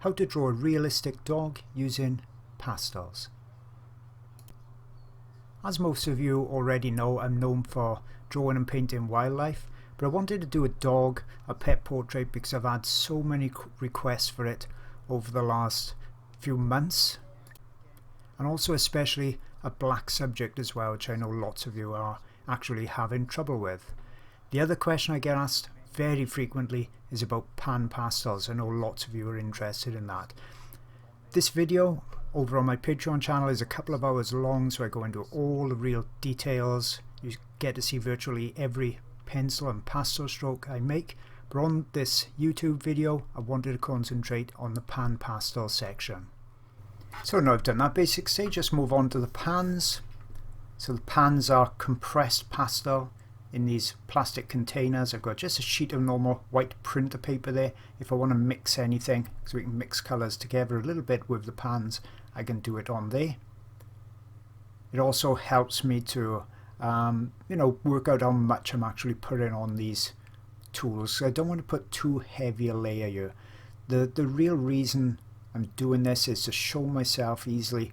how to draw a realistic dog using pastels. As most of you already know, I'm known for drawing and painting wildlife, but I wanted to do a dog, a pet portrait, because I've had so many requests for it over the last few months, and also especially a black subject as well, which I know lots of you are actually having trouble with. The other question I get asked very frequently is about pan pastels. I know lots of you are interested in that. This video over on my Patreon channel is a couple of hours long, so I go into all the real details. You get to see virtually every pencil and pastel stroke I make, but on this YouTube video I wanted to concentrate on the pan pastel section. So now I've done that basic stage, just move on to the pans. So the pans are compressed pastel in these plastic containers. I've got just a sheet of normal white printer paper there. If I want to mix anything, so we can mix colours together a little bit with the pans, I can do it on there. It also helps me to work out how much I'm actually putting on these tools. So I don't want to put too heavy a layer here. The real reason I'm doing this is to show myself easily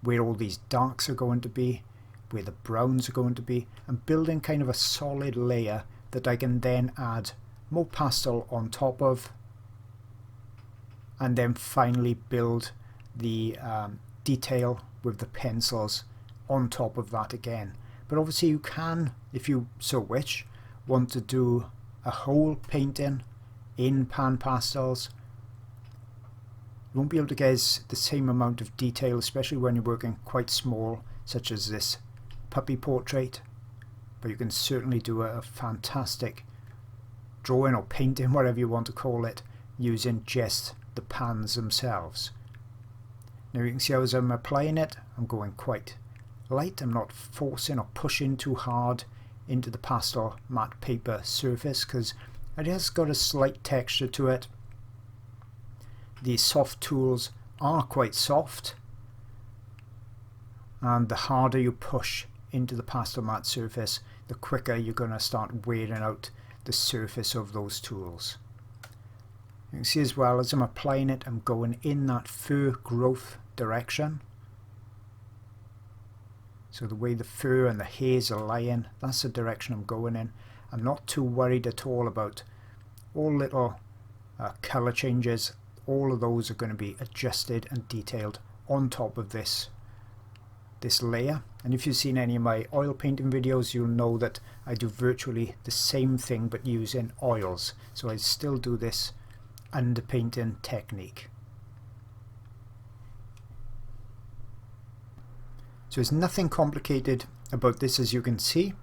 where all these darks are going to be, where the browns are going to be, and building kind of a solid layer that I can then add more pastel on top of, and then finally build the detail with the pencils on top of that again. But obviously you can, if you so wish, want to do a whole painting in pan pastels. You won't be able to get the same amount of detail, especially when you're working quite small, such as this puppy portrait, but you can certainly do a fantastic drawing or painting, whatever you want to call it, using just the pans themselves. Now you can see as I'm applying it, I'm going quite light. I'm not forcing or pushing too hard into the pastel matte paper surface, because it has got a slight texture to it. These soft tools are quite soft, and the harder you push into the pastel matte surface, the quicker you're going to start wearing out the surface of those tools. You can see as well as I'm applying it, I'm going in that fur growth direction. So the way the fur and the hairs are lying, that's the direction I'm going in. I'm not too worried at all about all little colour changes. All of those are going to be adjusted and detailed on top of this layer. And if you've seen any of my oil painting videos, you'll know that I do virtually the same thing but using oils. So I still do this underpainting technique. So there's nothing complicated about this, as you can see.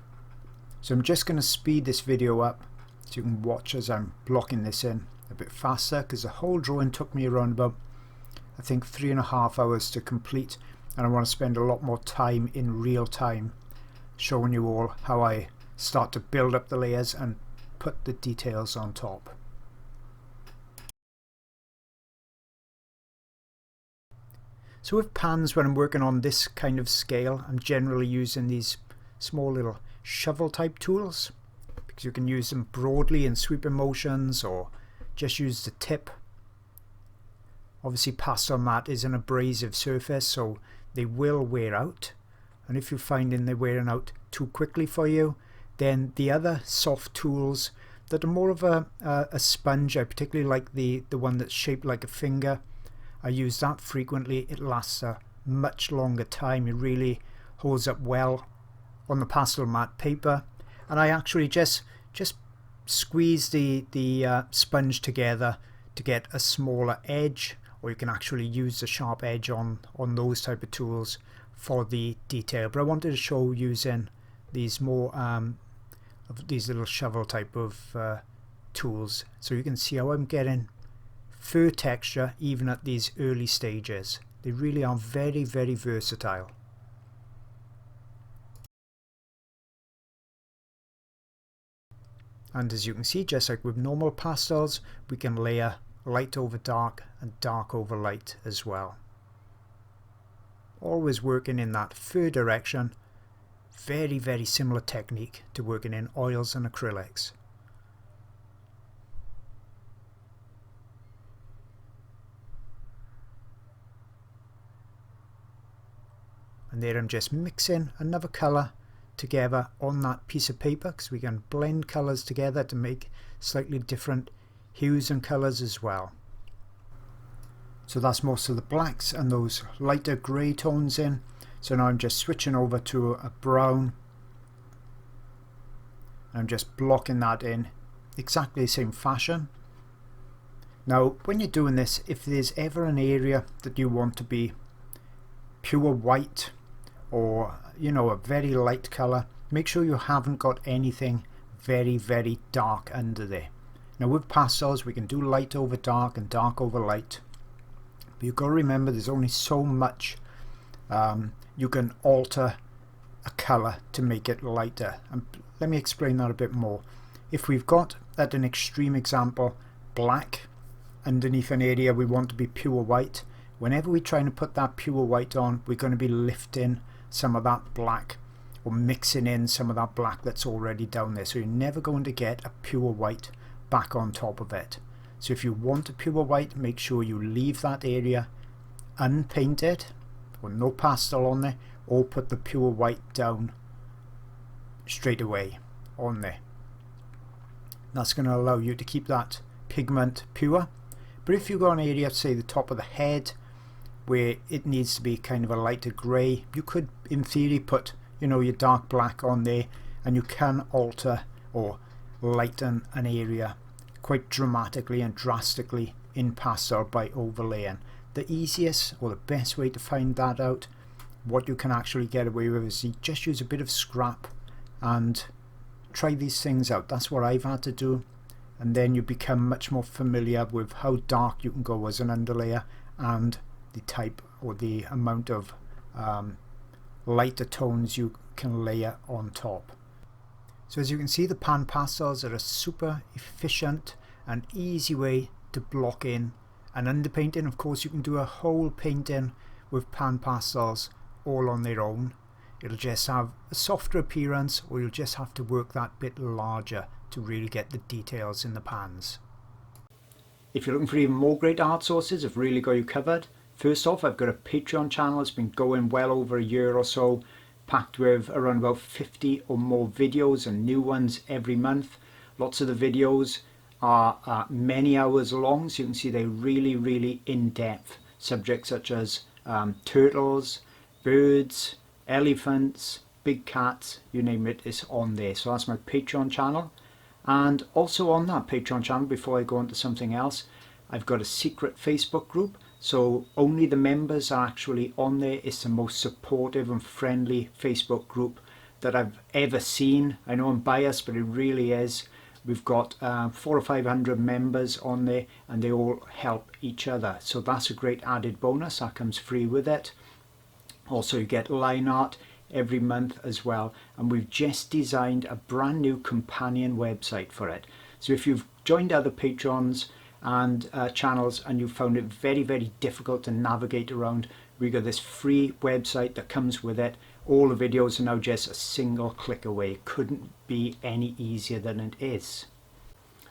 So I'm just going to speed this video up so you can watch as I'm blocking this in a bit faster, because the whole drawing took me around about, I think, 3.5 hours to complete, and I want to spend a lot more time in real time showing you all how I start to build up the layers and put the details on top. So with pans, when I'm working on this kind of scale, I'm generally using these small little shovel type tools, because you can use them broadly in sweeping motions or just use the tip. Obviously pastel matte is an abrasive surface, so they will wear out, and if you're finding they're wearing out too quickly for you, then the other soft tools that are more of a sponge, I particularly like the one that's shaped like a finger. I use that frequently. It lasts a much longer time. It really holds up well on the pastel matte paper, and I actually just squeeze the sponge together to get a smaller edge, or you can actually use the sharp edge on those type of tools for the detail. But I wanted to show using these more of these little shovel type of tools, so you can see how I'm getting fur texture even at these early stages. They really are very, very versatile. And as you can see, just like with normal pastels, we can layer light over dark and dark over light as well. Always working in that fur direction. Very, very similar technique to working in oils and acrylics. And there I'm just mixing another colour together on that piece of paper, because we can blend colours together to make slightly different hues and colours as well. So that's most of the blacks and those lighter grey tones in. So now I'm just switching over to a brown. I'm just blocking that in exactly the same fashion. Now when you're doing this, if there's ever an area that you want to be pure white or a very light colour, make sure you haven't got anything very dark under there. Now with pastels we can do light over dark and dark over light, but you've got to remember there's only so much you can alter a colour to make it lighter. And let me explain that a bit more. If we've got, at an extreme example, black underneath an area we want to be pure white, whenever we're trying to put that pure white on, we're going to be lifting some of that black or mixing in some of that black that's already down there. So you're never going to get a pure white back on top of it. So if you want a pure white, make sure you leave that area unpainted or no pastel on there, or put the pure white down straight away on there. That's going to allow you to keep that pigment pure. But if you've got an area, say the top of the head, where it needs to be kind of a lighter grey, you could in theory put your dark black on there, and you can alter or lighten an area quite dramatically and drastically in pastel by overlaying. The easiest or the best way to find that out, what you can actually get away with, is you just use a bit of scrap and try these things out. That's what I've had to do, and then you become much more familiar with how dark you can go as an underlayer and the type or the amount of lighter tones you can layer on top. So as you can see, the pan pastels are a super efficient and easy way to block in an underpainting. Of course you can do a whole painting with pan pastels all on their own. It'll just have a softer appearance, or you'll just have to work that bit larger to really get the details in the pans. If you're looking for even more great art sources, I've really got you covered. First off, I've got a Patreon channel. It's been going well over a year or so, packed with around about 50 or more videos and new ones every month. Lots of the videos are many hours long, so you can see they're really in-depth. Subjects such as turtles, birds, elephants, big cats, you name it, is on there. So that's my Patreon channel. And also on that Patreon channel, before I go on to something else, I've got a secret Facebook group. So only the members are actually on there. It's the most supportive and friendly Facebook group that I've ever seen. I know I'm biased, but it really is. We've got 400 or 500 members on there, and they all help each other. So that's a great added bonus. That comes free with it. Also, you get line art every month as well. And we've just designed a brand new companion website for it. So if you've joined other Patrons and channels and you found it very difficult to navigate around, we got this free website that comes with it. All the videos are now just a single click away. It couldn't be any easier than it is.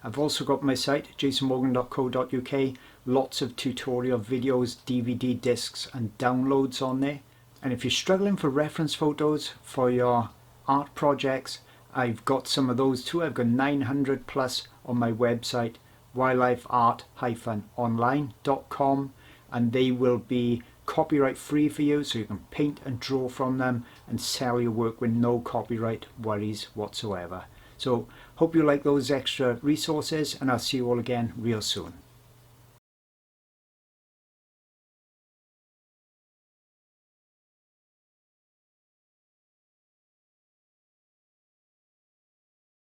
I've also got my site, jasonmorgan.co.uk, lots of tutorial videos, DVD discs and downloads on there. And if you're struggling for reference photos for your art projects, I've got some of those too. I've got 900 plus on my website, wildlifeart-online.com, and they will be copyright free for you, so you can paint and draw from them and sell your work with no copyright worries whatsoever. So hope you like those extra resources, and I'll see you all again real soon.